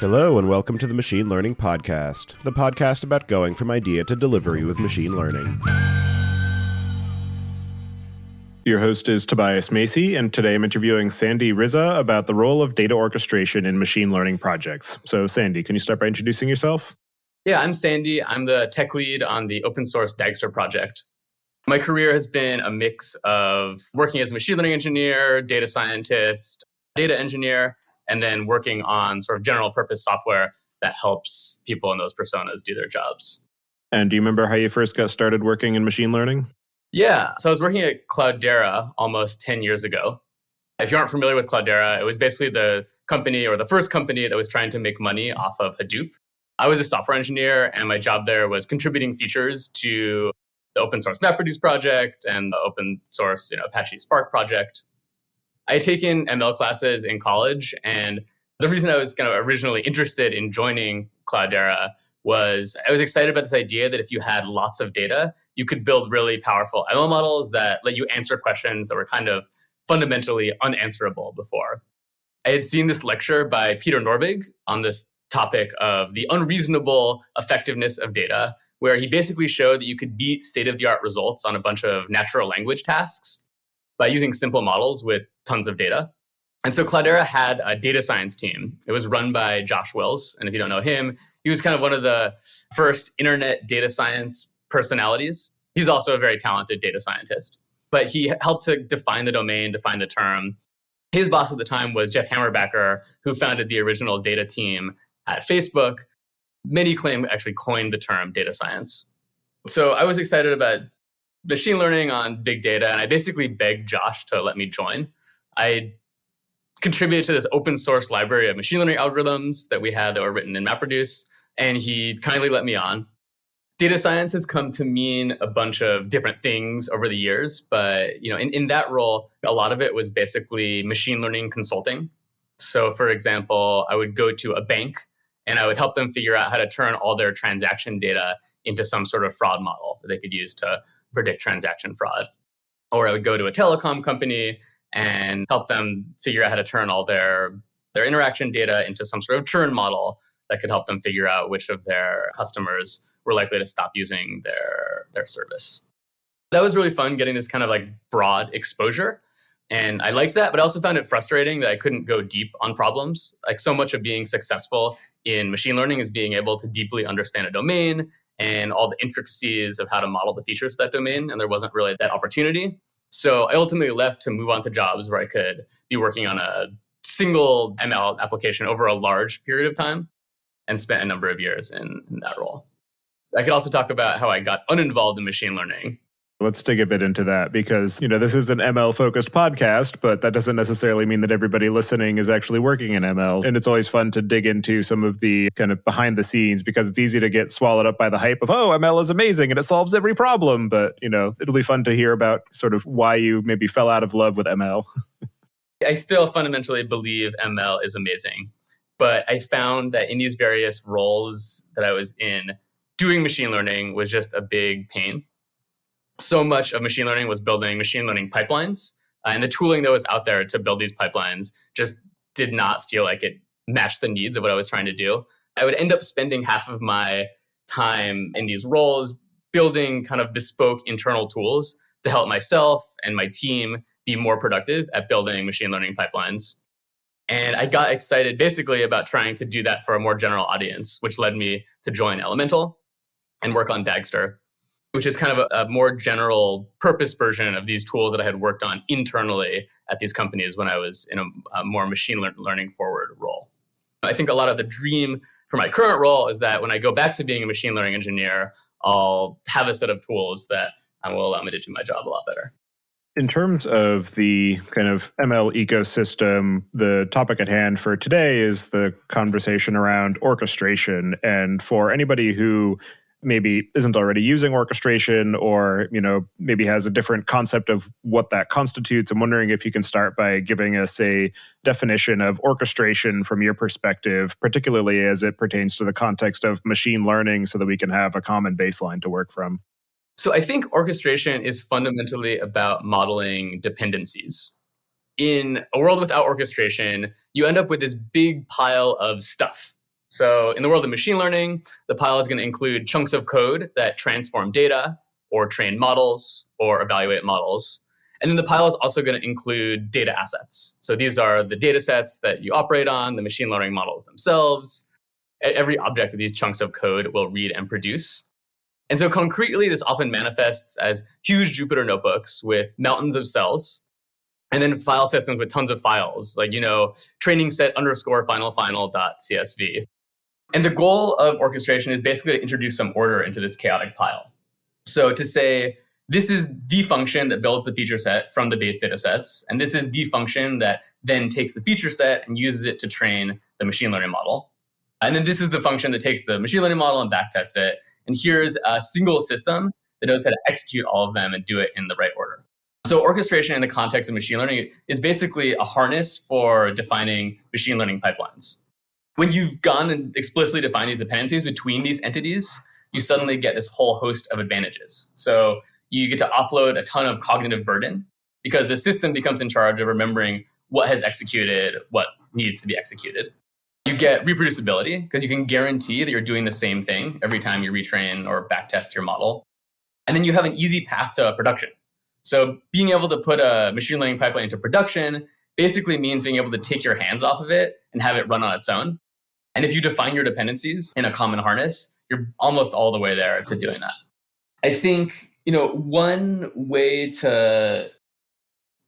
Hello and welcome to the Machine Learning Podcast, the podcast about going from idea to delivery with machine learning. Your host is Tobias Macy, and today I'm interviewing Sandy Ryza about the role of data orchestration in machine learning projects. So Sandy, can you start by introducing yourself? Yeah, I'm Sandy. I'm the tech lead on the open source Dagster project. My career has been a mix of working as a machine learning engineer, data scientist, data engineer, and then working on sort of general purpose software that helps people in those personas do their jobs. And do you remember how you first got started working in machine learning? Yeah, so I was working at Cloudera almost 10 years ago. If you aren't familiar with Cloudera, it was basically the company or the first company that was trying to make money off of Hadoop. I was a software engineer, and my job there was contributing features to the open source MapReduce project and the open source Apache Spark project. I had taken ML classes in college, and the reason I was kind of originally interested in joining Cloudera was I was excited about this idea that if you had lots of data, you could build really powerful ML models that let you answer questions that were kind of fundamentally unanswerable before. I had seen this lecture by Peter Norvig on this topic of the unreasonable effectiveness of data, where he basically showed that you could beat state-of-the-art results on a bunch of natural language tasks by using simple models with tons of data. And so Cloudera had a data science team. It was run by Josh Wills. And if you don't know him, he was kind of one of the first internet data science personalities. He's also a very talented data scientist. But he helped to define the domain, define the term. His boss at the time was Jeff Hammerbacher, who founded the original data team at Facebook. Many claim actually coined the term data science. So I was excited about machine learning on big data, and I basically begged Josh to let me join. I contributed to this open source library of machine learning algorithms that we had that were written in MapReduce, and he kindly let me on. Data science has come to mean a bunch of different things over the years, but in that role, a lot of it was basically machine learning consulting. So for example, I would go to a bank and I would help them figure out how to turn all their transaction data into some sort of fraud model that they could use to predict transaction fraud. Or I would go to a telecom company and help them figure out how to turn all their interaction data into some sort of churn model that could help them figure out which of their customers were likely to stop using their service. That was really fun, getting this kind of like broad exposure. And I liked that, but I also found it frustrating that I couldn't go deep on problems. Like, so much of being successful in machine learning is being able to deeply understand a domain and all the intricacies of how to model the features of that domain. And there wasn't really that opportunity. So I ultimately left to move on to jobs where I could be working on a single ML application over a large period of time, and spent a number of years in that role. I could also talk about how I got uninvolved in machine learning. Let's dig a bit into that because, this is an ML-focused podcast, but that doesn't necessarily mean that everybody listening is actually working in ML. And it's always fun to dig into some of the kind of behind the scenes because it's easy to get swallowed up by the hype of, oh, ML is amazing and it solves every problem. But, it'll be fun to hear about sort of why you maybe fell out of love with ML. I still fundamentally believe ML is amazing. But I found that in these various roles that I was in, doing machine learning was just a big pain. So much of machine learning was building machine learning pipelines, and the tooling that was out there to build these pipelines just did not feel like it matched the needs of what I was trying to do. I would end up spending half of my time in these roles building kind of bespoke internal tools to help myself and my team be more productive at building machine learning pipelines. And I got excited basically about trying to do that for a more general audience, which led me to join Elemental and work on Dagster, which is kind of a more general purpose version of these tools that I had worked on internally at these companies when I was in a more machine learning forward role. I think a lot of the dream for my current role is that when I go back to being a machine learning engineer, I'll have a set of tools that will allow me to do my job a lot better. In terms of the kind of ML ecosystem, the topic at hand for today is the conversation around orchestration. And for anybody who maybe isn't already using orchestration or, maybe has a different concept of what that constitutes, I'm wondering if you can start by giving us a definition of orchestration from your perspective, particularly as it pertains to the context of machine learning so that we can have a common baseline to work from. So I think orchestration is fundamentally about modeling dependencies. In a world without orchestration, you end up with this big pile of stuff. So in the world of machine learning, the pile is going to include chunks of code that transform data or train models or evaluate models. And then the pile is also going to include data assets. So these are the data sets that you operate on, the machine learning models themselves. Every object of these chunks of code will read and produce. And so concretely, this often manifests as huge Jupyter notebooks with mountains of cells, and then file systems with tons of files, like, training set underscore final dot CSV. And the goal of orchestration is basically to introduce some order into this chaotic pile. So to say, this is the function that builds the feature set from the base data sets, and this is the function that then takes the feature set and uses it to train the machine learning model. And then this is the function that takes the machine learning model and backtests it. And here's a single system that knows how to execute all of them and do it in the right order. So orchestration in the context of machine learning is basically a harness for defining machine learning pipelines. When you've gone and explicitly defined these dependencies between these entities, you suddenly get this whole host of advantages. So you get to offload a ton of cognitive burden because the system becomes in charge of remembering what has executed, what needs to be executed. You get reproducibility because you can guarantee that you're doing the same thing every time you retrain or backtest your model. And then you have an easy path to production. So being able to put a machine learning pipeline into production basically means being able to take your hands off of it and have it run on its own. And if you define your dependencies in a common harness, you're almost all the way there to doing that. I think, one way to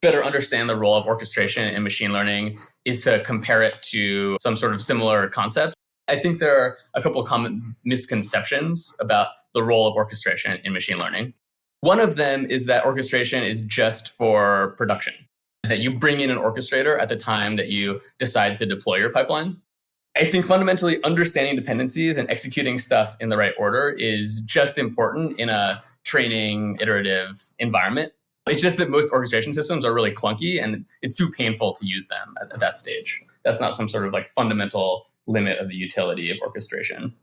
better understand the role of orchestration in machine learning is to compare it to some sort of similar concept. I think there are a couple of common misconceptions about the role of orchestration in machine learning. One of them is that orchestration is just for production, that you bring in an orchestrator at the time that you decide to deploy your pipeline. I think fundamentally understanding dependencies and executing stuff in the right order is just important in a training iterative environment. It's just that most orchestration systems are really clunky and it's too painful to use them at that stage. That's not some sort of fundamental limit of the utility of orchestration.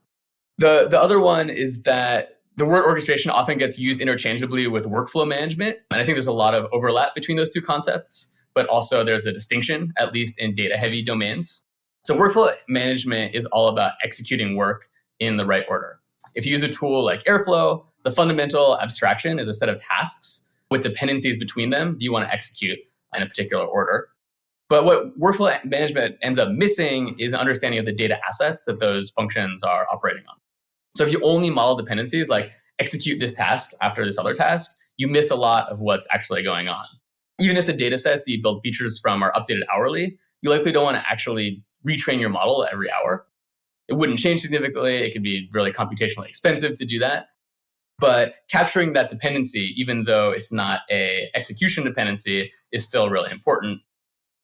The other one is that the word orchestration often gets used interchangeably with workflow management. And I think there's a lot of overlap between those two concepts, but also there's a distinction, at least in data-heavy domains. So workflow management is all about executing work in the right order. If you use a tool like Airflow, the fundamental abstraction is a set of tasks with dependencies between them that you want to execute in a particular order. But what workflow management ends up missing is an understanding of the data assets that those functions are operating on. So if you only model dependencies like execute this task after this other task, you miss a lot of what's actually going on. Even if the data sets that you build features from are updated hourly, you likely don't want to actually retrain your model every hour. It wouldn't change significantly. It could be really computationally expensive to do that. But capturing that dependency, even though it's not a execution dependency, is still really important.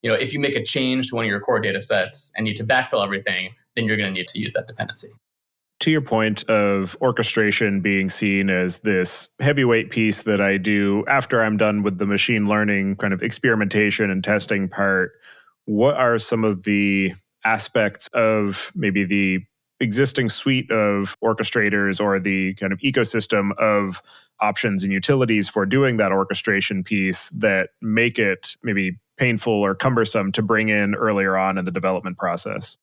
If you make a change to one of your core data sets and need to backfill everything, then you're going to need to use that dependency. To your point of orchestration being seen as this heavyweight piece that I do after I'm done with the machine learning kind of experimentation and testing part, what are some of the aspects of maybe the existing suite of orchestrators or the kind of ecosystem of options and utilities for doing that orchestration piece that make it maybe painful or cumbersome to bring in earlier on in the development process?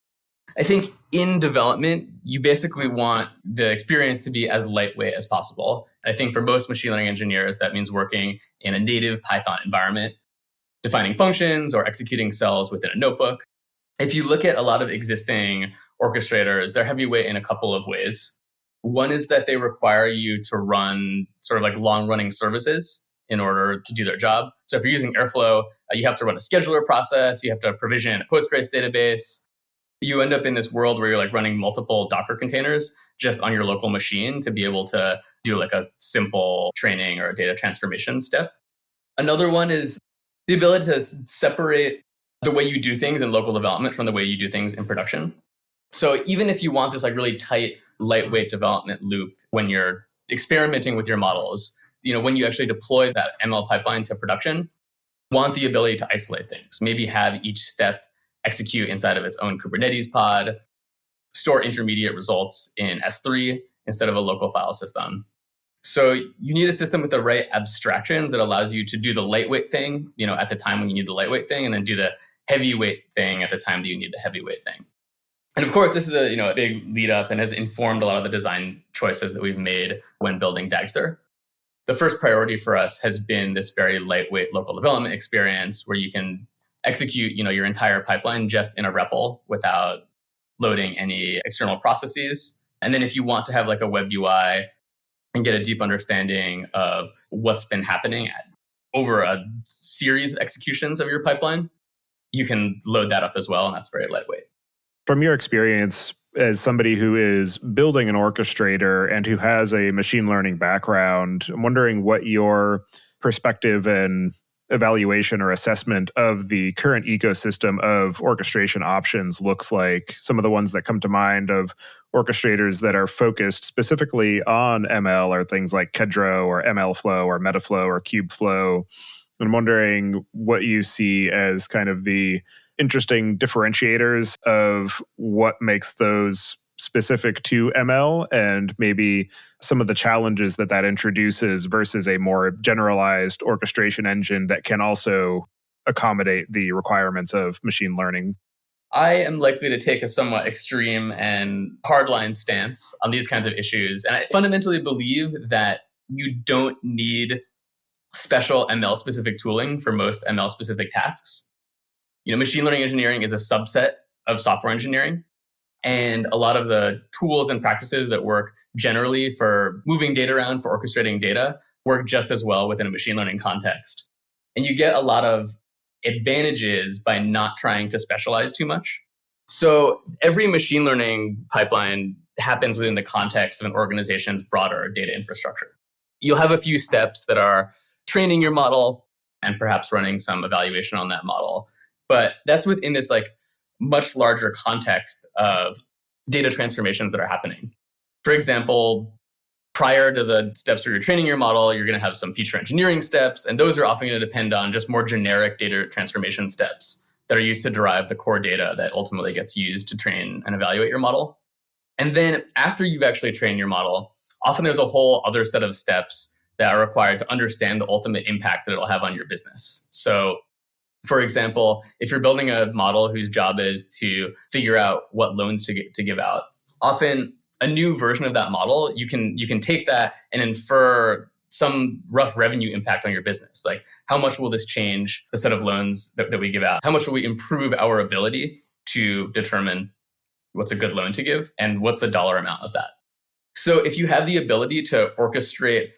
I think in development, you basically want the experience to be as lightweight as possible. I think for most machine learning engineers, that means working in a native Python environment, defining functions or executing cells within a notebook. If you look at a lot of existing orchestrators, they're heavyweight in a couple of ways. One is that they require you to run sort of like long-running services in order to do their job. So if you're using Airflow, you have to run a scheduler process, you have to provision a Postgres database. You end up in this world where you're running multiple Docker containers just on your local machine to be able to do a simple training or data transformation step. Another one is the ability to separate the way you do things in local development from the way you do things in production. So even if you want this really tight, lightweight development loop when you're experimenting with your models, when you actually deploy that ML pipeline to production, want the ability to isolate things. Maybe have each step execute inside of its own Kubernetes pod, store intermediate results in S3 instead of a local file system. So you need a system with the right abstractions that allows you to do the lightweight thing, at the time when you need the lightweight thing, and then do the heavyweight thing at the time that you need the heavyweight thing. And of course, this is a big lead up and has informed a lot of the design choices that we've made when building Dagster. The first priority for us has been this very lightweight local development experience where you can execute your entire pipeline just in a REPL without loading any external processes. And then if you want to have like a web UI and get a deep understanding of what's been happening over a series of executions of your pipeline, you can load that up as well, and that's very lightweight. From your experience as somebody who is building an orchestrator and who has a machine learning background, I'm wondering what your perspective and evaluation or assessment of the current ecosystem of orchestration options looks like. Some of the ones that come to mind of orchestrators that are focused specifically on ML are things like Kedro or MLflow or Metaflow or Kubeflow. I'm wondering what you see as kind of the interesting differentiators of what makes those specific to ML and maybe some of the challenges that introduces versus a more generalized orchestration engine that can also accommodate the requirements of machine learning. I am likely to take a somewhat extreme and hardline stance on these kinds of issues. And I fundamentally believe that you don't need special ML specific tooling for most ML specific tasks. Machine learning engineering is a subset of software engineering. And a lot of the tools and practices that work generally for moving data around, for orchestrating data, work just as well within a machine learning context. And you get a lot of advantages by not trying to specialize too much. So every machine learning pipeline happens within the context of an organization's broader data infrastructure. You'll have a few steps that are training your model and perhaps running some evaluation on that model. But that's within this much larger context of data transformations that are happening. For example, prior to the steps where you're training your model, you're going to have some feature engineering steps, and those are often going to depend on just more generic data transformation steps that are used to derive the core data that ultimately gets used to train and evaluate your model. And then after you've actually trained your model, often there's a whole other set of steps that are required to understand the ultimate impact that it'll have on your business. So for example, if you're building a model whose job is to figure out what loans to give out, often a new version of that model, you can take that and infer some rough revenue impact on your business. Like, how much will this change the set of loans that we give out? How much will we improve our ability to determine what's a good loan to give? And what's the dollar amount of that? So if you have the ability to orchestrate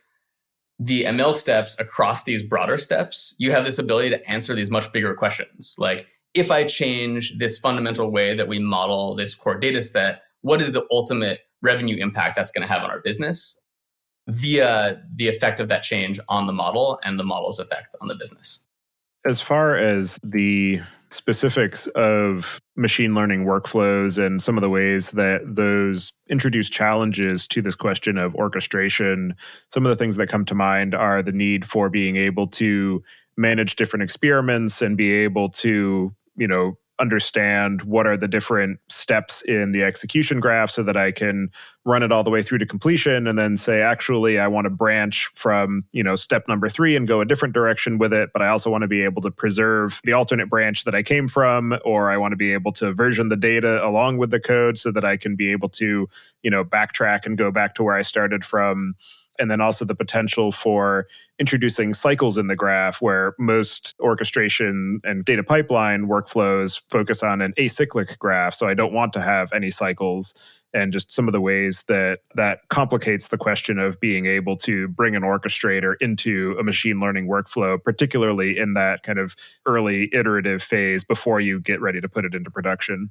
the ML steps across these broader steps, you have this ability to answer these much bigger questions. Like, if I change this fundamental way that we model this core data set, what is the ultimate revenue impact that's going to have on our business via the effect of that change on the model and the model's effect on the business? As far as the specifics of machine learning workflows and some of the ways that those introduce challenges to this question of orchestration, some of the things that come to mind are the need for being able to manage different experiments and be able to, understand what are the different steps in the execution graph so that I can run it all the way through to completion and then say, actually, I want to branch from, step number 3 and go a different direction with it. But I also want to be able to preserve the alternate branch that I came from, or I want to be able to version the data along with the code so that I can be able to, backtrack and go back to where I started from. And then also the potential for introducing cycles in the graph, where most orchestration and data pipeline workflows focus on an acyclic graph. So I don't want to have any cycles, and just some of the ways that complicates the question of being able to bring an orchestrator into a machine learning workflow, particularly in that kind of early iterative phase before you get ready to put it into production.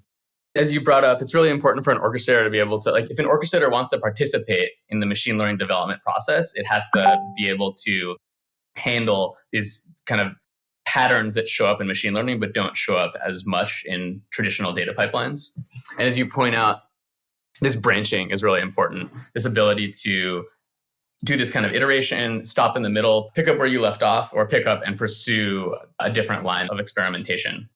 As you brought up, it's really important for an orchestrator to be able to, if an orchestrator wants to participate in the machine learning development process, it has to be able to handle these kind of patterns that show up in machine learning, but don't show up as much in traditional data pipelines. And as you point out, this branching is really important. This ability to do this kind of iteration, stop in the middle, pick up where you left off, or pick up and pursue a different line of experimentation.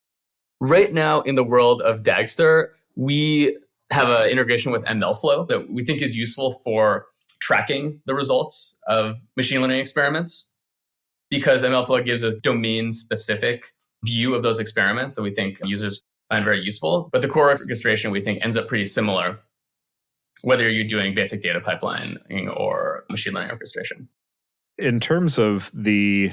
Right now, in the world of Dagster, we have an integration with MLflow that we think is useful for tracking the results of machine learning experiments, because MLflow gives us domain-specific view of those experiments that we think users find very useful. But the core orchestration, we think, ends up pretty similar, whether you're doing basic data pipelining or machine learning orchestration. In terms of the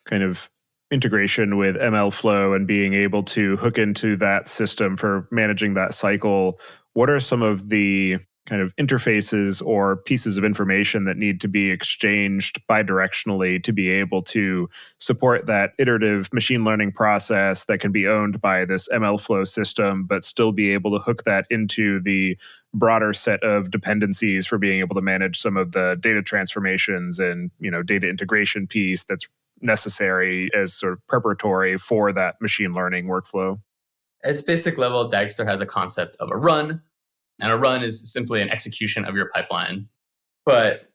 kind of integration with ML flow and being able to hook into that system for managing that cycle, what are some of the kind of interfaces or pieces of information that need to be exchanged bidirectionally to be able to support that iterative machine learning process that can be owned by this ML flow system, but still be able to hook that into the broader set of dependencies for being able to manage some of the data transformations and, data integration piece that's necessary as sort of preparatory for that machine learning workflow? At its basic level, Dagster has a concept of a run, and a run is simply an execution of your pipeline. But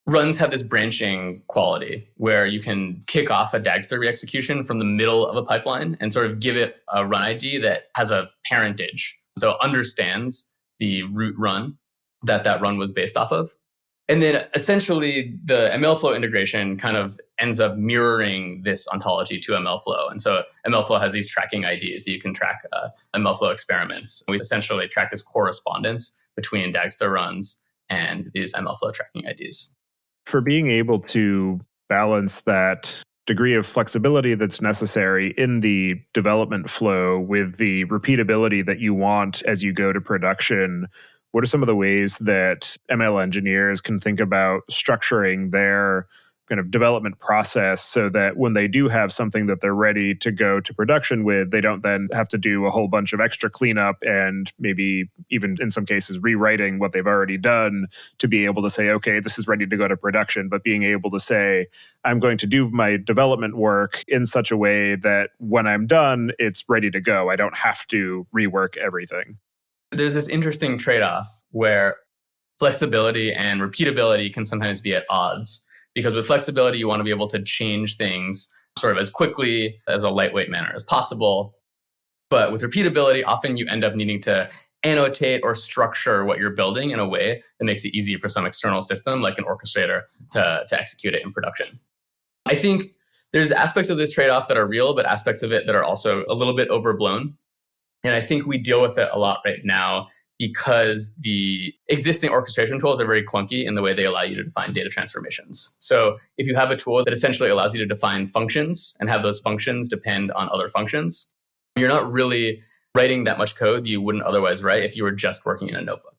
runs have this branching quality where you can kick off a Dagster re-execution from the middle of a pipeline and sort of give it a run ID that has a parentage. So understands the root run that run was based off of. And then essentially the MLflow integration kind of ends up mirroring this ontology to MLflow. And so MLflow has these tracking IDs that you can track MLflow experiments. We essentially track this correspondence between Dagster runs and these MLflow tracking IDs. For being able to balance that degree of flexibility that's necessary in the development flow with the repeatability that you want as you go to production, what are some of the ways that ML engineers can think about structuring their kind of development process so that when they do have something that they're ready to go to production with, they don't then have to do a whole bunch of extra cleanup and maybe even in some cases rewriting what they've already done to be able to say, okay, this is ready to go to production, but being able to say, I'm going to do my development work in such a way that when I'm done, it's ready to go. I don't have to rework everything. There's this interesting trade-off where flexibility and repeatability can sometimes be at odds. Because with flexibility, you want to be able to change things sort of as quickly as a lightweight manner as possible. But with repeatability, often you end up needing to annotate or structure what you're building in a way that makes it easy for some external system like an orchestrator to execute it in production. I think there's aspects of this trade-off that are real, but aspects of it that are also a little bit overblown. And I think we deal with it a lot right now because the existing orchestration tools are very clunky in the way they allow you to define data transformations. So if you have a tool that essentially allows you to define functions and have those functions depend on other functions, you're not really writing that much code that you wouldn't otherwise write if you were just working in a notebook.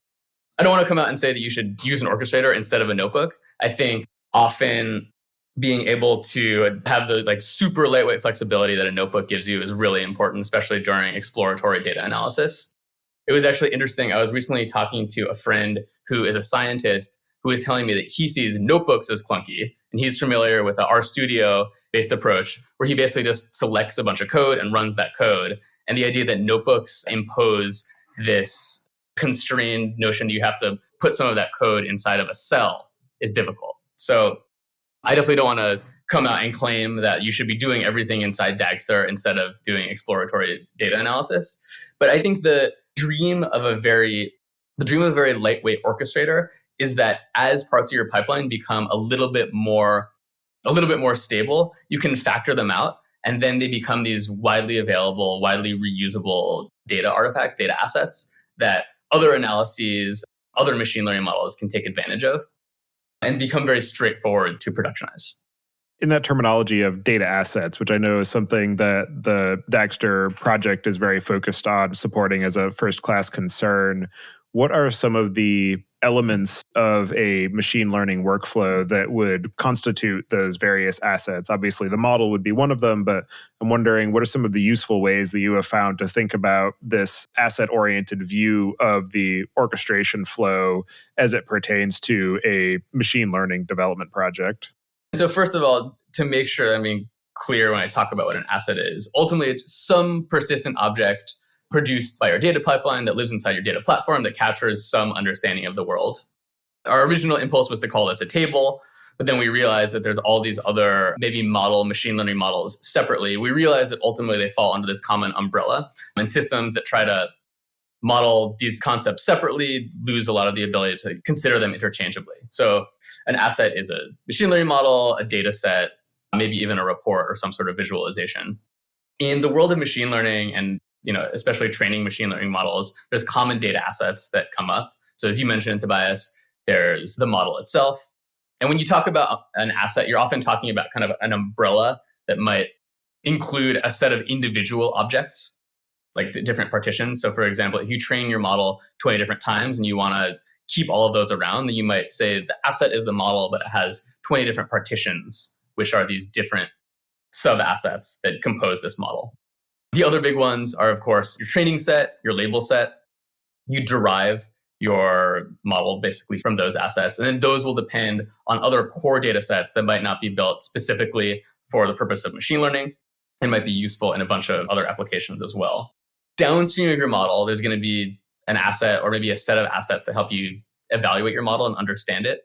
I don't want to come out and say that you should use an orchestrator instead of a notebook. I think often being able to have the super lightweight flexibility that a notebook gives you is really important, especially during exploratory data analysis. It was actually interesting. I was recently talking to a friend who is a scientist who was telling me that he sees notebooks as clunky. And he's familiar with the RStudio-based approach, where he basically just selects a bunch of code and runs that code. And the idea that notebooks impose this constrained notion that you have to put some of that code inside of a cell is difficult. So I definitely don't want to come out and claim that you should be doing everything inside Dagster instead of doing exploratory data analysis. But I think the dream of a very lightweight orchestrator is that as parts of your pipeline become a little bit more stable, you can factor them out, and then they become these widely available, widely reusable data artifacts, data assets that other analyses, other machine learning models can take advantage of and become very straightforward to productionize. In that terminology of data assets, which I know is something that the Dagster project is very focused on supporting as a first-class concern, what are some of the elements of a machine learning workflow that would constitute those various assets? Obviously, the model would be one of them, but I'm wondering what are some of the useful ways that you have found to think about this asset-oriented view of the orchestration flow as it pertains to a machine learning development project? So first of all, to make sure I'm being clear when I talk about what an asset is, ultimately it's some persistent object produced by your data pipeline that lives inside your data platform that captures some understanding of the world. Our original impulse was to call this a table, but then we realized that there's all these other maybe machine learning models separately. We realized that ultimately they fall under this common umbrella, and systems that try to model these concepts separately lose a lot of the ability to consider them interchangeably. So an asset is a machine learning model, a data set, maybe even a report or some sort of visualization. In the world of machine learning and especially training machine learning models, there's common data assets that come up. So as you mentioned, Tobias, there's the model itself. And when you talk about an asset, you're often talking about kind of an umbrella that might include a set of individual objects, like different partitions. So for example, if you train your model 20 different times and you want to keep all of those around, then you might say the asset is the model, but it has 20 different partitions, which are these different sub-assets that compose this model. The other big ones are, of course, your training set, your label set. You derive your model basically from those assets. And then those will depend on other core data sets that might not be built specifically for the purpose of machine learning and might be useful in a bunch of other applications as well. Downstream of your model, there's going to be an asset or maybe a set of assets that help you evaluate your model and understand it.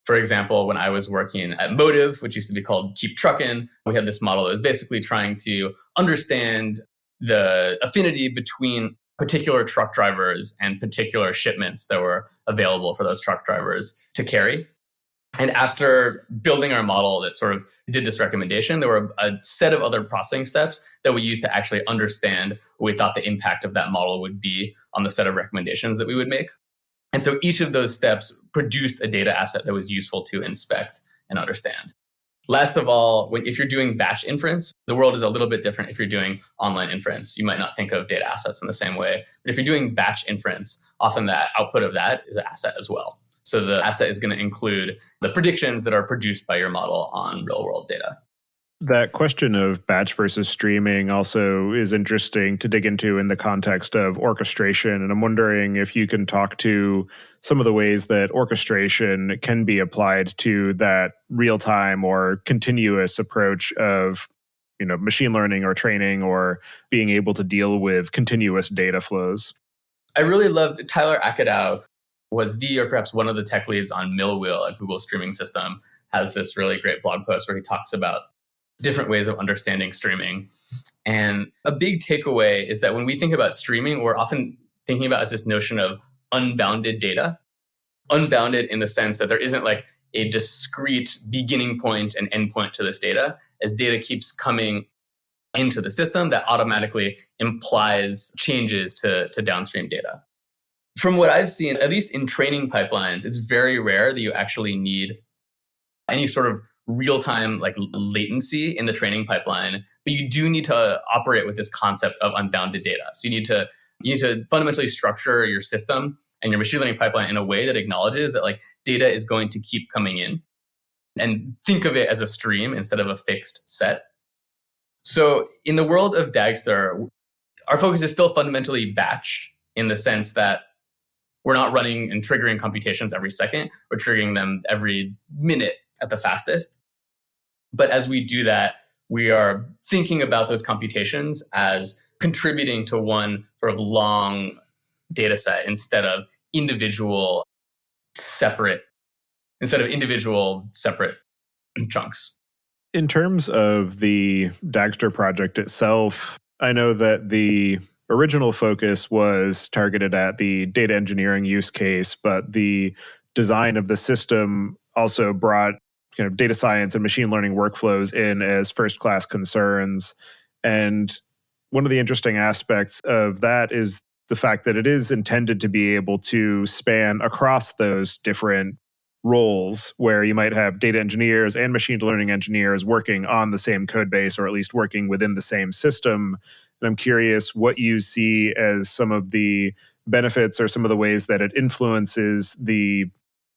For example, when I was working at Motive, which used to be called Keep Truckin', we had this model that was basically trying to understand the affinity between particular truck drivers and particular shipments that were available for those truck drivers to carry. And after building our model that sort of did this recommendation, there were a set of other processing steps that we used to actually understand what we thought the impact of that model would be on the set of recommendations that we would make. And so each of those steps produced a data asset that was useful to inspect and understand. Last of all, if you're doing batch inference, the world is a little bit different if you're doing online inference. You might not think of data assets in the same way. But if you're doing batch inference, often the output of that is an asset as well. So the asset is going to include the predictions that are produced by your model on real-world data. That question of batch versus streaming also is interesting to dig into in the context of orchestration. And I'm wondering if you can talk to some of the ways that orchestration can be applied to that real-time or continuous approach of, machine learning or training or being able to deal with continuous data flows. I really loved Tyler Akadow was or perhaps one of the tech leads on Millwheel at Google streaming system, has this really great blog post where he talks about different ways of understanding streaming. And a big takeaway is that when we think about streaming, we're often thinking about as this notion of unbounded data. Unbounded in the sense that there isn't like a discrete beginning point and end point to this data. As data keeps coming into the system, that automatically implies changes to downstream data. From what I've seen, at least in training pipelines, it's very rare that you actually need any sort of real-time latency in the training pipeline, but you do need to operate with this concept of unbounded data. So you need to fundamentally structure your system and your machine learning pipeline in a way that acknowledges that data is going to keep coming in, and think of it as a stream instead of a fixed set. So in the world of Dagster, our focus is still fundamentally batch in the sense that we're not running and triggering computations every second. We're triggering them every minute at the fastest. But as we do that, we are thinking about those computations as contributing to one sort of long data set instead of individual separate chunks. In terms of the Dagster project itself, I know that the original focus was targeted at the data engineering use case, but the design of the system also brought kind of data science and machine learning workflows in as first-class concerns. And one of the interesting aspects of that is the fact that it is intended to be able to span across those different roles, where you might have data engineers and machine learning engineers working on the same code base, or at least working within the same system. And I'm curious what you see as some of the benefits or some of the ways that it influences the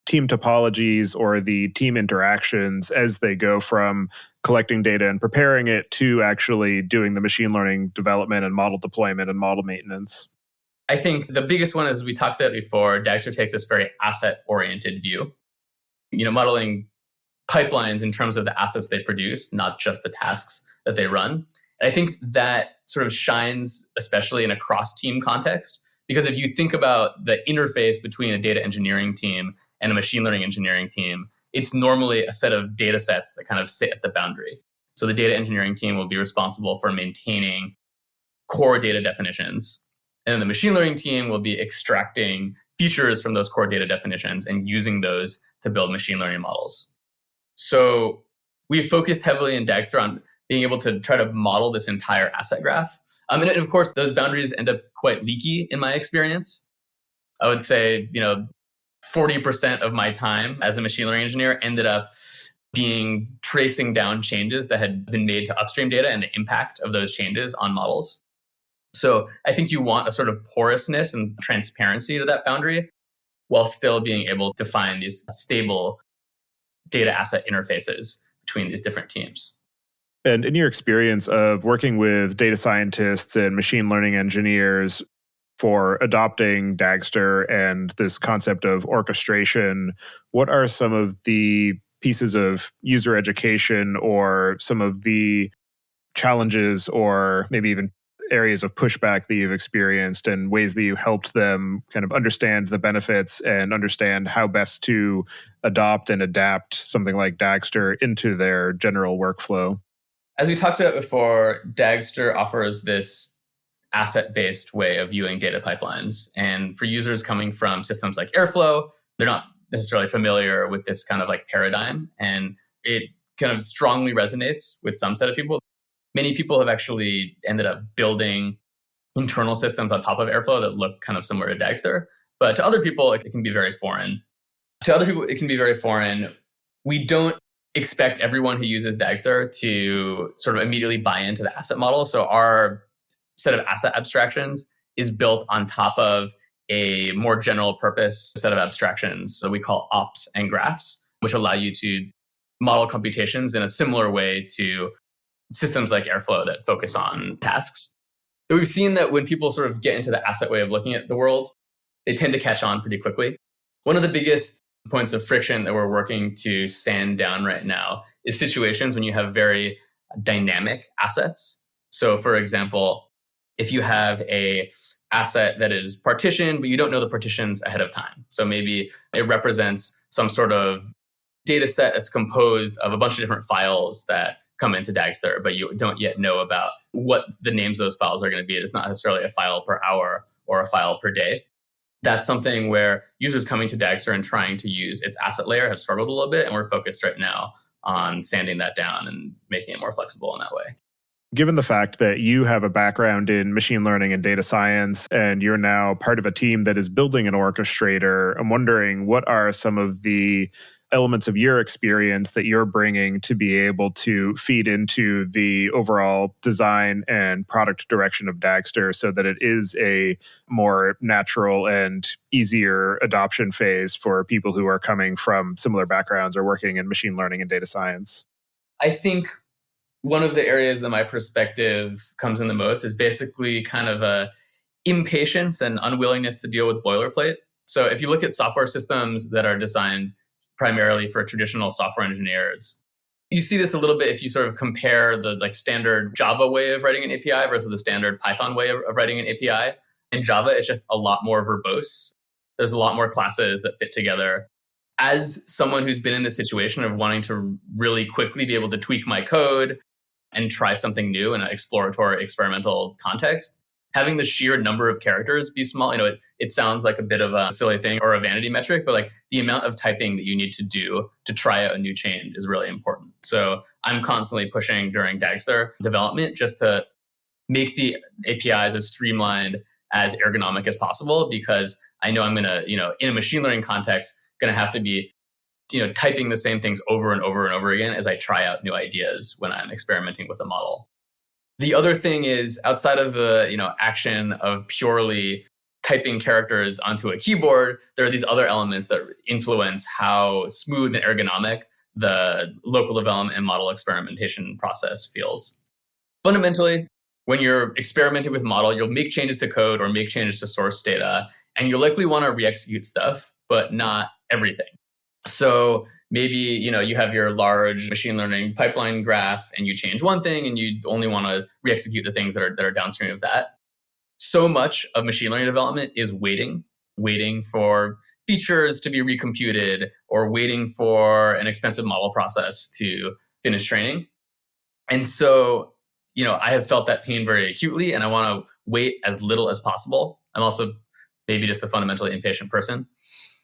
team topologies or the team interactions as they go from collecting data and preparing it to actually doing the machine learning development and model deployment and model maintenance. I think the biggest one, as we talked about before, Dagster takes this very asset-oriented view. Modeling pipelines in terms of the assets they produce, not just the tasks that they run. And I think that sort of shines especially in a cross-team context, because if you think about the interface between a data engineering team and a machine learning engineering team, it's normally a set of data sets that kind of sit at the boundary. So the data engineering team will be responsible for maintaining core data definitions. And then the machine learning team will be extracting features from those core data definitions and using those to build machine learning models. So we focused heavily in Dagster on being able to try to model this entire asset graph. And of course, those boundaries end up quite leaky in my experience. I would say, 40% of my time as a machine learning engineer ended up being tracing down changes that had been made to upstream data and the impact of those changes on models. So I think you want a sort of porousness and transparency to that boundary while still being able to find these stable data asset interfaces between these different teams. And in your experience of working with data scientists and machine learning engineers for adopting Dagster and this concept of orchestration, what are some of the pieces of user education or some of the challenges or maybe even areas of pushback that you've experienced and ways that you helped them kind of understand the benefits and understand how best to adopt and adapt something like Dagster into their general workflow? As we talked about before, Dagster offers this asset-based way of viewing data pipelines. And for users coming from systems like Airflow, they're not necessarily familiar with this kind of like paradigm. And it kind of strongly resonates with some set of people. Many people have actually ended up building internal systems on top of Airflow that look kind of similar to Dagster. But to other people, it can be very foreign. To other people, it can be very foreign. We don't expect everyone who uses Dagster to sort of immediately buy into the asset model. So our set of asset abstractions is built on top of a more general purpose set of abstractions that we call ops and graphs, which allow you to model computations in a similar way to systems like Airflow that focus on tasks. So we've seen that when people sort of get into the asset way of looking at the world, they tend to catch on pretty quickly. One of the biggest points of friction that we're working to sand down right now is situations when you have very dynamic assets. So for example, if you have a asset that is partitioned, but you don't know the partitions ahead of time. So maybe it represents some sort of data set that's composed of a bunch of different files that come into Dagster, but you don't yet know about what the names of those files are going to be. It's not necessarily a file per hour or a file per day. That's something where users coming to Dagster and trying to use its asset layer have struggled a little bit, and we're focused right now on sanding that down and making it more flexible in that way. Given the fact that you have a background in machine learning and data science, and you're now part of a team that is building an orchestrator, I'm wondering what are some of the elements of your experience that you're bringing to be able to feed into the overall design and product direction of Dagster so that it is a more natural and easier adoption phase for people who are coming from similar backgrounds or working in machine learning and data science? I think one of the areas that my perspective comes in the most is basically kind of a impatience and unwillingness to deal with boilerplate. So if you look at software systems that are designed primarily for traditional software engineers, you see this a little bit if you sort of compare the like standard Java way of writing an API versus the standard Python way of writing an API. In Java, it's just a lot more verbose. There's a lot more classes that fit together. As someone who's been in this situation of wanting to really quickly be able to tweak my code and try something new in an exploratory, experimental context, having the sheer number of characters be small, it sounds like a bit of a silly thing or a vanity metric, but like the amount of typing that you need to do to try out a new change is really important. So I'm constantly pushing during Dagster development just to make the APIs as streamlined, as ergonomic as possible, because I know I'm going to, in a machine learning context, going to have to be typing the same things over and over and over again as I try out new ideas when I'm experimenting with a model. The other thing is outside of the action of purely typing characters onto a keyboard, there are these other elements that influence how smooth and ergonomic the local development and model experimentation process feels. Fundamentally, when you're experimenting with model, you'll make changes to code or make changes to source data, and you'll likely want to re-execute stuff, but not everything. So maybe you have your large machine learning pipeline graph and you change one thing and you only want to re-execute the things that are downstream of that. So much of machine learning development is waiting for features to be recomputed or waiting for an expensive model process to finish training. And so, I have felt that pain very acutely, and I want to wait as little as possible. I'm also maybe just a fundamentally impatient person.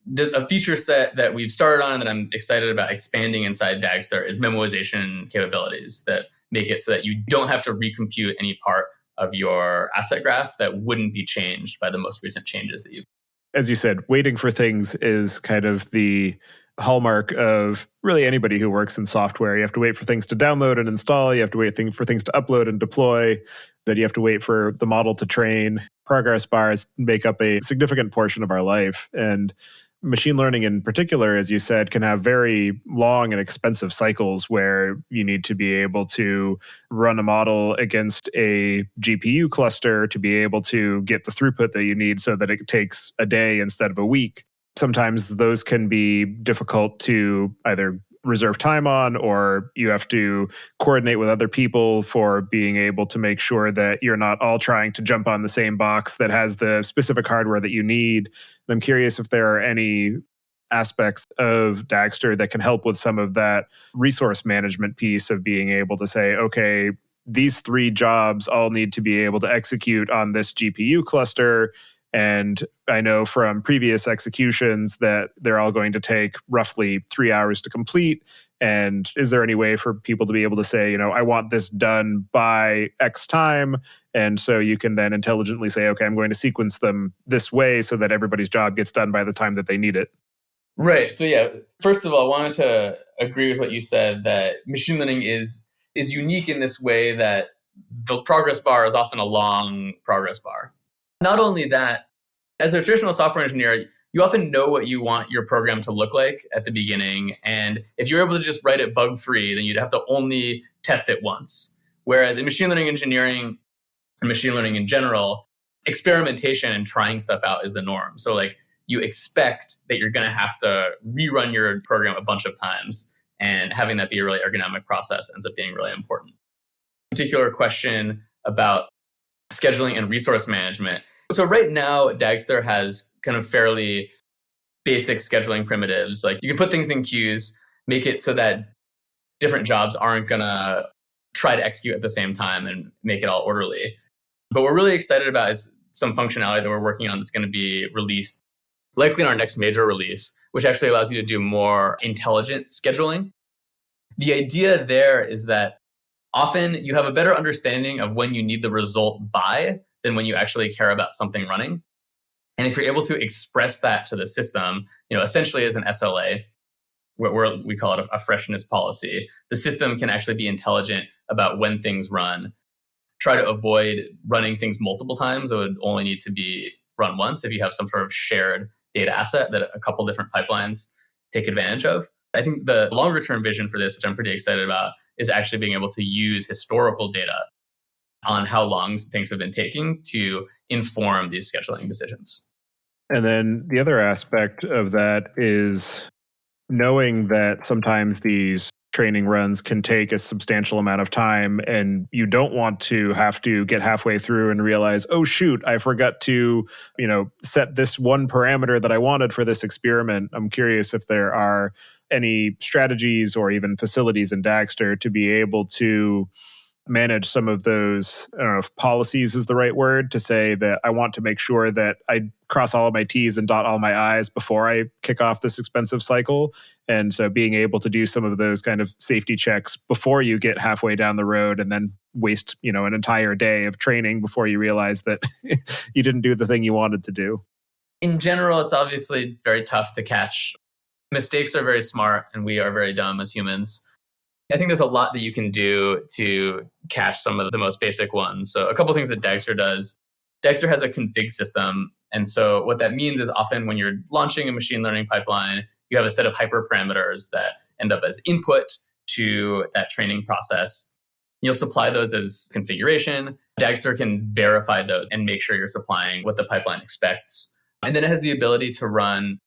There's a feature set that we've started on and that I'm excited about expanding inside Dagster is memoization capabilities that make it so that you don't have to recompute any part of your asset graph that wouldn't be changed by the most recent changes that you've. As you said, waiting for things is kind of the hallmark of really anybody who works in software. You have to wait for things to download and install. You have to wait for things to upload and deploy. Then you have to wait for the model to train. Progress bars make up a significant portion of our life. And machine learning in particular, as you said, can have very long and expensive cycles where you need to be able to run a model against a GPU cluster to be able to get the throughput that you need so that it takes a day instead of a week. Sometimes those can be difficult to either reserve time on, or you have to coordinate with other people for being able to make sure that you're not all trying to jump on the same box that has the specific hardware that you need. And I'm curious if there are any aspects of Dagster that can help with some of that resource management piece of being able to say, okay, these 3 jobs all need to be able to execute on this GPU cluster. And I know from previous executions that they're all going to take roughly 3 hours to complete. And is there any way for people to be able to say, I want this done by X time? And so you can then intelligently say, okay, I'm going to sequence them this way so that everybody's job gets done by the time that they need it. Right. So yeah, first of all, I wanted to agree with what you said, that machine learning is unique in this way that the progress bar is often a long progress bar. Not only that, as a traditional software engineer, you often know what you want your program to look like at the beginning. And if you're able to just write it bug-free, then you'd have to only test it once. Whereas in machine learning engineering and machine learning in general, experimentation and trying stuff out is the norm. So you expect that you're going to have to rerun your program a bunch of times, and having that be a really ergonomic process ends up being really important. Particular question about scheduling and resource management. So right now, Dagster has kind of fairly basic scheduling primitives. Like you can put things in queues, make it so that different jobs aren't going to try to execute at the same time, and make it all orderly. But what we're really excited about is some functionality that we're working on that's going to be released likely in our next major release, which actually allows you to do more intelligent scheduling. The idea there is that often you have a better understanding of when you need the result by than when you actually care about something running. And if you're able to express that to the system, essentially as an SLA, where we call it a freshness policy, the system can actually be intelligent about when things run. Try to avoid running things multiple times. It would only need to be run once if you have some sort of shared data asset that a couple different pipelines take advantage of. I think the longer term vision for this, which I'm pretty excited about, is actually being able to use historical data on how long things have been taking to inform these scheduling decisions. And then the other aspect of that is knowing that sometimes these training runs can take a substantial amount of time, and you don't want to have to get halfway through and realize, oh shoot, I forgot to, set this one parameter that I wanted for this experiment. I'm curious if there are any strategies or even facilities in Dagster to be able to manage some of those, I don't know if policies is the right word, to say that I want to make sure that I cross all of my T's and dot all my I's before I kick off this expensive cycle. And so being able to do some of those kind of safety checks before you get halfway down the road and then waste, an entire day of training before you realize that you didn't do the thing you wanted to do. In general, it's obviously very tough to catch. Mistakes are very smart and we are very dumb as humans. I think there's a lot that you can do to catch some of the most basic ones. So a couple of things that Dagster does. Dagster has a config system. And so what that means is often when you're launching a machine learning pipeline, you have a set of hyperparameters that end up as input to that training process. You'll supply those as configuration. Dagster can verify those and make sure you're supplying what the pipeline expects. And then it has the ability to run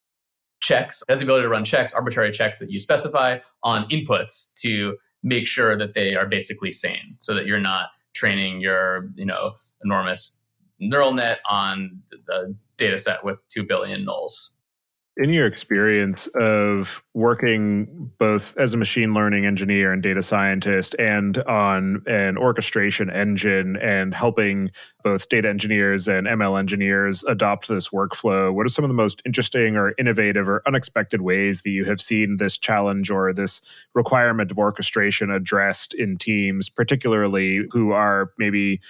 checks, arbitrary checks that you specify on inputs to make sure that they are basically sane, so that you're not training your, enormous neural net on the data set with 2 billion nulls. In your experience of working both as a machine learning engineer and data scientist and on an orchestration engine and helping both data engineers and ML engineers adopt this workflow, what are some of the most interesting or innovative or unexpected ways that you have seen this challenge or this requirement of orchestration addressed in teams, particularly who are maybe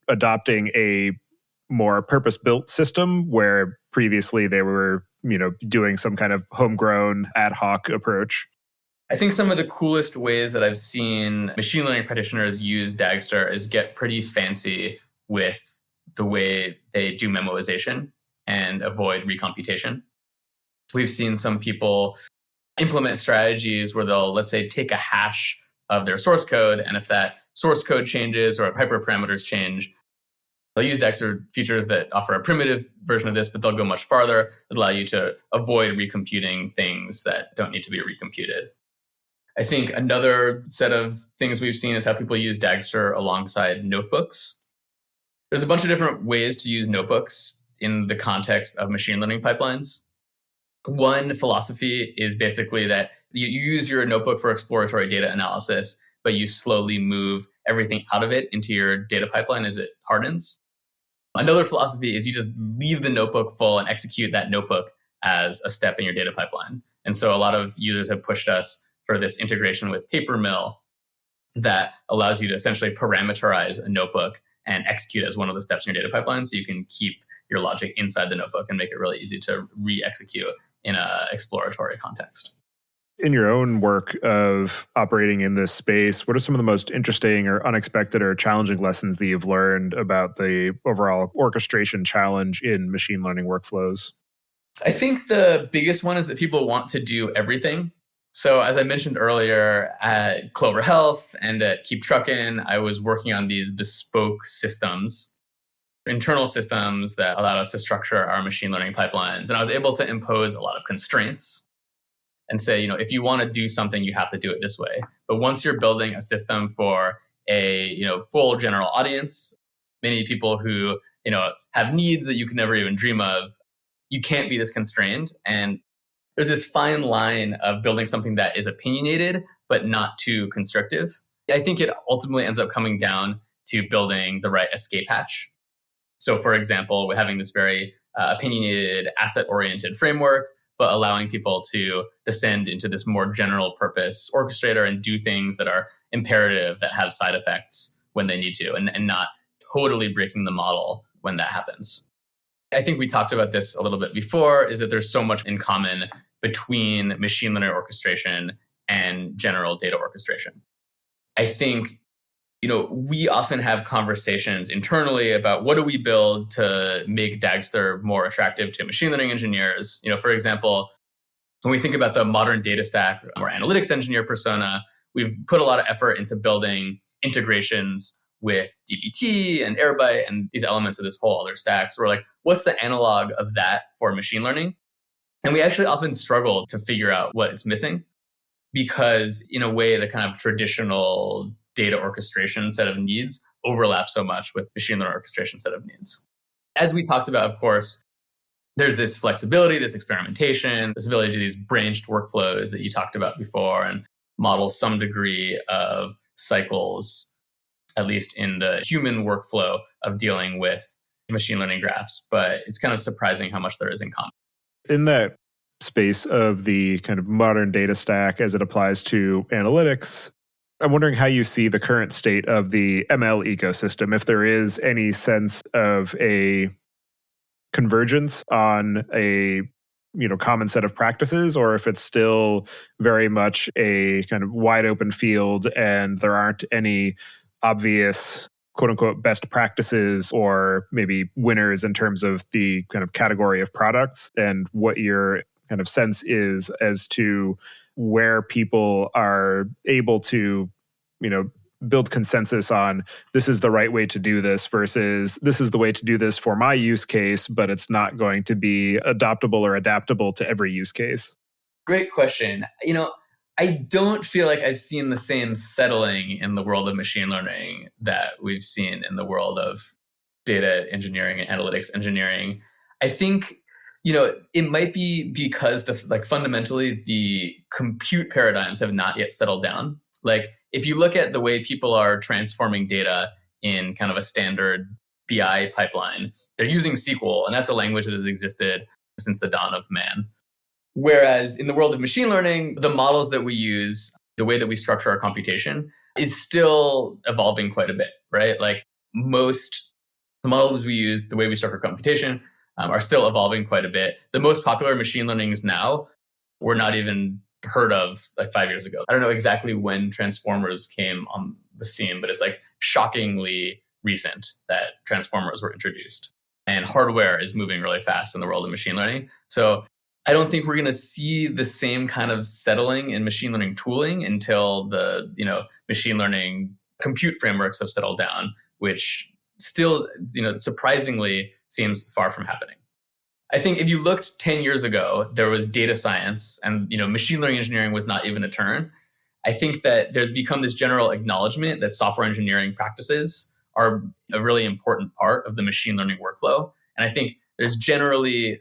adopting a more purpose-built system where previously they were, doing some kind of homegrown ad hoc approach? I think some of the coolest ways that I've seen machine learning practitioners use Dagster is get pretty fancy with the way they do memoization and avoid recomputation. We've seen some people implement strategies where they'll, let's say, take a hash of their source code, and if that source code changes or if hyperparameters change, they'll use Dagster features that offer a primitive version of this, but they'll go much farther that allow you to avoid recomputing things that don't need to be recomputed. I think another set of things we've seen is how people use Dagster alongside notebooks. There's a bunch of different ways to use notebooks in the context of machine learning pipelines. One philosophy is basically that you use your notebook for exploratory data analysis, but you slowly move everything out of it into your data pipeline as it hardens. Another philosophy is you just leave the notebook full and execute that notebook as a step in your data pipeline. And so a lot of users have pushed us for this integration with Papermill that allows you to essentially parameterize a notebook and execute as one of the steps in your data pipeline, so you can keep your logic inside the notebook and make it really easy to re-execute in an exploratory context. In your own work of operating in this space, what are some of the most interesting or unexpected or challenging lessons that you've learned about the overall orchestration challenge in machine learning workflows? I think the biggest one is that people want to do everything. So as I mentioned earlier, at Clover Health and at Keep Truckin', I was working on these bespoke systems, internal systems that allowed us to structure our machine learning pipelines. And I was able to impose a lot of constraints and say, if you want to do something, you have to do it this way. But once you're building a system for a, full general audience, many people who, have needs that you can never even dream of, you can't be this constrained. And there's this fine line of building something that is opinionated, but not too constrictive. I think it ultimately ends up coming down to building the right escape hatch. So for example, we're having this very opinionated, asset-oriented framework, but allowing people to descend into this more general purpose orchestrator and do things that are imperative, that have side effects when they need to, and not totally breaking the model when that happens. I think we talked about this a little bit before, is that there's so much in common between machine learning orchestration and general data orchestration. I think, we often have conversations internally about what do we build to make Dagster more attractive to machine learning engineers. For example, when we think about the modern data stack or analytics engineer persona, we've put a lot of effort into building integrations with dbt and Airbyte and these elements of this whole other stack. So we're like, what's the analog of that for machine learning? And we actually often struggle to figure out what it's missing, because in a way, the kind of traditional data orchestration set of needs overlap so much with machine learning orchestration set of needs. As we talked about, of course, there's this flexibility, this experimentation, this ability to do these branched workflows that you talked about before and model some degree of cycles, at least in the human workflow of dealing with machine learning graphs. But it's kind of surprising how much there is in common. In that space of the kind of modern data stack as it applies to analytics, I'm wondering how you see the current state of the ML ecosystem, if there is any sense of a convergence on a common set of practices, or if it's still very much a kind of wide open field and there aren't any obvious quote unquote best practices or maybe winners in terms of the kind of category of products, and what your kind of sense is as to where people are able to, build consensus on this is the right way to do this versus this is the way to do this for my use case, but it's not going to be adoptable or adaptable to every use case. Great question. I don't feel like I've seen the same settling in the world of machine learning that we've seen in the world of data engineering and analytics engineering. I think, It might be because fundamentally the compute paradigms have not yet settled down. Like if you look at the way people are transforming data in kind of a standard BI pipeline, they're using SQL, and that's a language that has existed since the dawn of man. Whereas in the world of machine learning, the models that we use, the way that we structure our computation is still evolving quite a bit, right? Like most the models we use, the way we structure computation, are still evolving quite a bit. The most popular machine learnings now were not even heard of like 5 years ago. I don't know exactly when transformers came on the scene, but it's like shockingly recent that transformers were introduced. And hardware is moving really fast in the world of machine learning. So I don't think we're going to see the same kind of settling in machine learning tooling until the machine learning compute frameworks have settled down, which still surprisingly seems far from happening. I think if you looked 10 years ago, there was data science and machine learning engineering was not even a term. I think that there's become this general acknowledgement that software engineering practices are a really important part of the machine learning workflow. And I think there's generally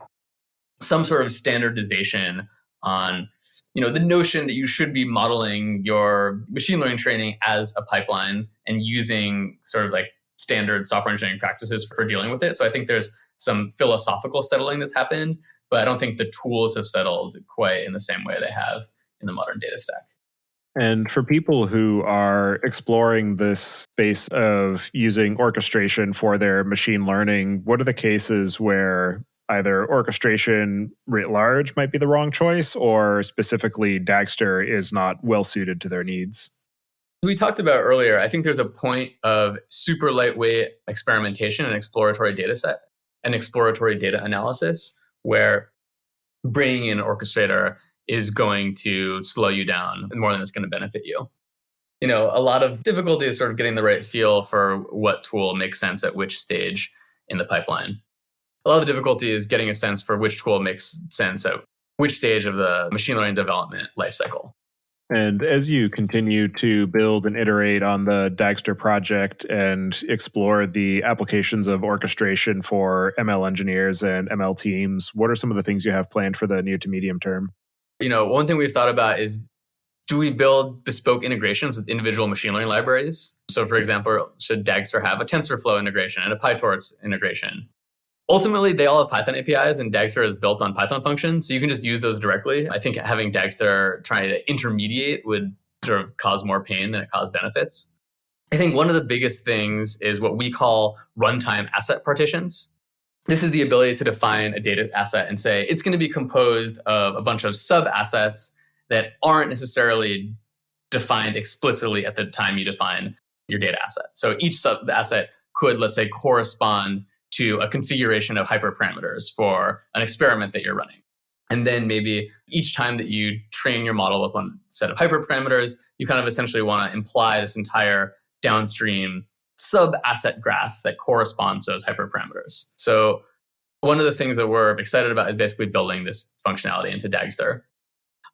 some sort of standardization on the notion that you should be modeling your machine learning training as a pipeline and using sort of like standard software engineering practices for dealing with it. So I think there's some philosophical settling that's happened, but I don't think the tools have settled quite in the same way they have in the modern data stack. And for people who are exploring this space of using orchestration for their machine learning, what are the cases where either orchestration writ large might be the wrong choice, or specifically Dagster is not well suited to their needs? We talked about earlier, I think there's a point of super lightweight experimentation and exploratory data set and exploratory data analysis where bringing in an orchestrator is going to slow you down more than it's going to benefit you. A lot of difficulty is sort of getting the right feel for what tool makes sense at which stage in the pipeline. A lot of the difficulty is getting a sense for which tool makes sense at which stage of the machine learning development lifecycle. And as you continue to build and iterate on the Dagster project and explore the applications of orchestration for ML engineers and ML teams, what are some of the things you have planned for the near to medium term? One thing we've thought about is, do we build bespoke integrations with individual machine learning libraries? So for example, should Dagster have a TensorFlow integration and a PyTorch integration? Ultimately, they all have Python APIs, and Dagster is built on Python functions, so you can just use those directly. I think having Dagster trying to intermediate would sort of cause more pain than it caused benefits. I think one of the biggest things is what we call runtime asset partitions. This is the ability to define a data asset and say it's going to be composed of a bunch of sub-assets that aren't necessarily defined explicitly at the time you define your data asset. So each sub-asset could, let's say, correspond to a configuration of hyperparameters for an experiment that you're running. And then maybe each time that you train your model with one set of hyperparameters, you kind of essentially want to imply this entire downstream sub-asset graph that corresponds to those hyperparameters. So one of the things that we're excited about is basically building this functionality into Dagster.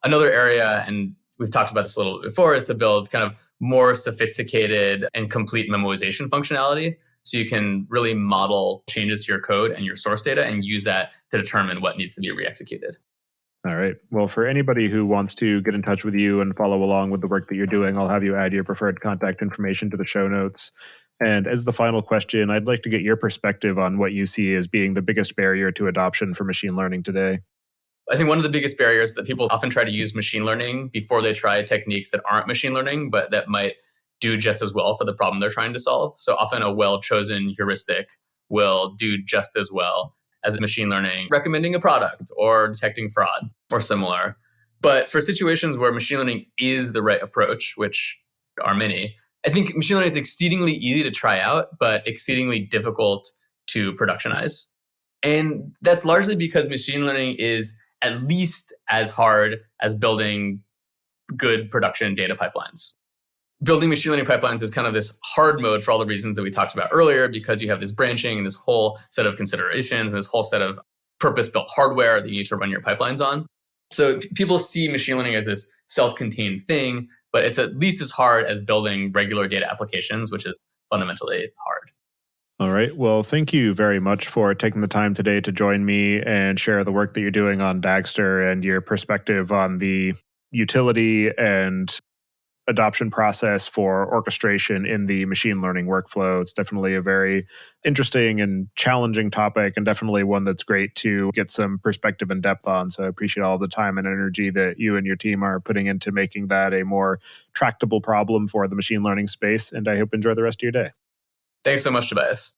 Another area, and we've talked about this a little bit before, is to build kind of more sophisticated and complete memoization functionality. So you can really model changes to your code and your source data and use that to determine what needs to be re-executed. All right. Well, for anybody who wants to get in touch with you and follow along with the work that you're doing, I'll have you add your preferred contact information to the show notes. And as the final question, I'd like to get your perspective on what you see as being the biggest barrier to adoption for machine learning today. I think one of the biggest barriers is that people often try to use machine learning before they try techniques that aren't machine learning, but that might do just as well for the problem they're trying to solve. So often a well-chosen heuristic will do just as well as machine learning recommending a product or detecting fraud or similar. But for situations where machine learning is the right approach, which are many, I think machine learning is exceedingly easy to try out, but exceedingly difficult to productionize. And that's largely because machine learning is at least as hard as building good production data pipelines. Building machine learning pipelines is kind of this hard mode for all the reasons that we talked about earlier, because you have this branching and this whole set of considerations and this whole set of purpose-built hardware that you need to run your pipelines on. So people see machine learning as this self-contained thing, but it's at least as hard as building regular data applications, which is fundamentally hard. All right. Well, thank you very much for taking the time today to join me and share the work that you're doing on Dagster and your perspective on the utility and adoption process for orchestration in the machine learning workflow. It's definitely a very interesting and challenging topic, and definitely one that's great to get some perspective and depth on. So I appreciate all the time and energy that you and your team are putting into making that a more tractable problem for the machine learning space. And I hope you enjoy the rest of your day. Thanks so much, Tobias.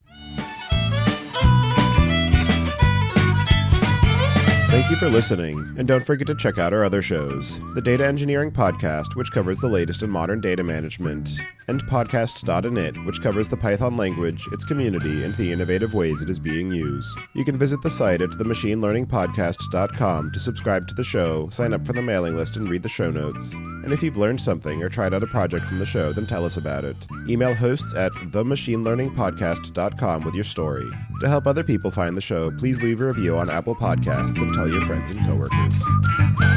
Thank you for listening, and don't forget to check out our other shows, the Data Engineering Podcast, which covers the latest in modern data management, and Podcast.init, which covers the Python language, its community, and the innovative ways it is being used. You can visit the site at themachinelearningpodcast.com to subscribe to the show, sign up for the mailing list, and read the show notes. And if you've learned something or tried out a project from the show, then tell us about it. Email hosts at themachinelearningpodcast.com with your story. To help other people find the show, please leave a review on Apple Podcasts and tell your friends and coworkers.